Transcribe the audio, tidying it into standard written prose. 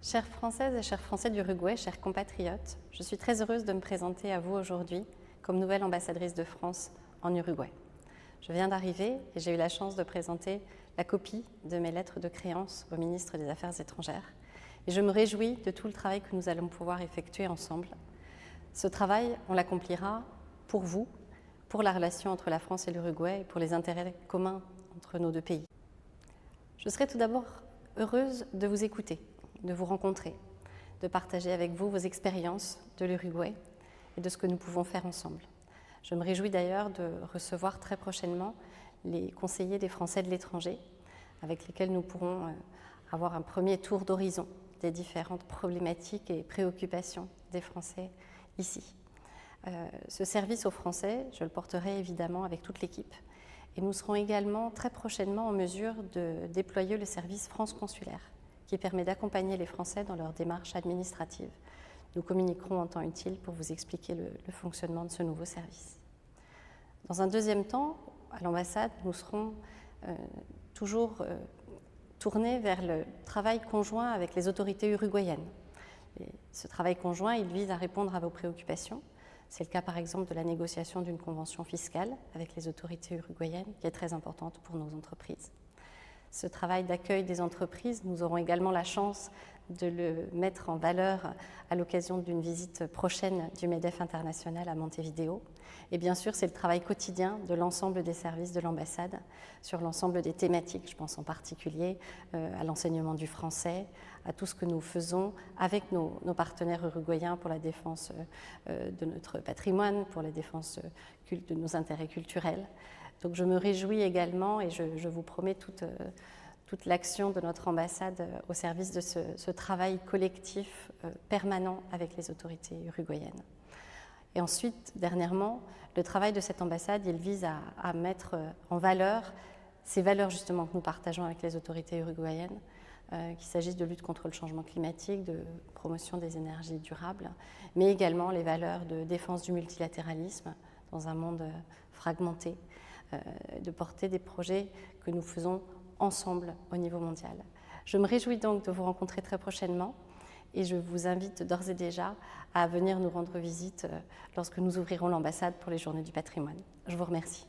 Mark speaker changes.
Speaker 1: Chères Françaises et chers Français d'Uruguay, chers compatriotes, je suis très heureuse de me présenter à vous aujourd'hui comme nouvelle ambassadrice de France en Uruguay. Je viens d'arriver et j'ai eu la chance de présenter la copie de mes lettres de créance au ministre des Affaires étrangères. Et je me réjouis de tout le travail que nous allons pouvoir effectuer ensemble. Ce travail, on l'accomplira pour vous, pour la relation entre la France et l'Uruguay et pour les intérêts communs entre nos deux pays. Je serai tout d'abord heureuse de vous écouter, de vous rencontrer, de partager avec vous vos expériences de l'Uruguay et de ce que nous pouvons faire ensemble. Je me réjouis d'ailleurs de recevoir très prochainement les conseillers des Français de l'étranger avec lesquels nous pourrons avoir un premier tour d'horizon des différentes problématiques et préoccupations des Français ici. Ce service aux Français, je le porterai évidemment avec toute l'équipe et nous serons également très prochainement en mesure de déployer le service France Consulaire qui permet d'accompagner les Français dans leur démarche administrative. Nous communiquerons en temps utile pour vous expliquer le fonctionnement de ce nouveau service. Dans un deuxième temps, à l'ambassade, nous serons toujours tournés vers le travail conjoint avec les autorités uruguayennes. Et ce travail conjoint, il vise à répondre à vos préoccupations. C'est le cas par exemple de la négociation d'une convention fiscale avec les autorités uruguayennes qui est très importante pour nos entreprises. Ce travail d'accueil des entreprises, nous aurons également la chance de le mettre en valeur à l'occasion d'une visite prochaine du MEDEF international à Montevideo. Et bien sûr, c'est le travail quotidien de l'ensemble des services de l'ambassade sur l'ensemble des thématiques. Je pense en particulier à l'enseignement du français, à tout ce que nous faisons avec nos partenaires uruguayens pour la défense de notre patrimoine, pour la défense de nos intérêts culturels. Donc je me réjouis également et je vous promets toute l'action de notre ambassade au service de ce travail collectif permanent avec les autorités uruguayennes. Et ensuite, dernièrement, le travail de cette ambassade, il vise à mettre en valeur ces valeurs justement que nous partageons avec les autorités uruguayennes, qu'il s'agisse de lutte contre le changement climatique, de promotion des énergies durables, mais également les valeurs de défense du multilatéralisme dans un monde fragmenté, de porter des projets que nous faisons ensemble au niveau mondial. Je me réjouis donc de vous rencontrer très prochainement et je vous invite d'ores et déjà à venir nous rendre visite lorsque nous ouvrirons l'ambassade pour les Journées du patrimoine. Je vous remercie.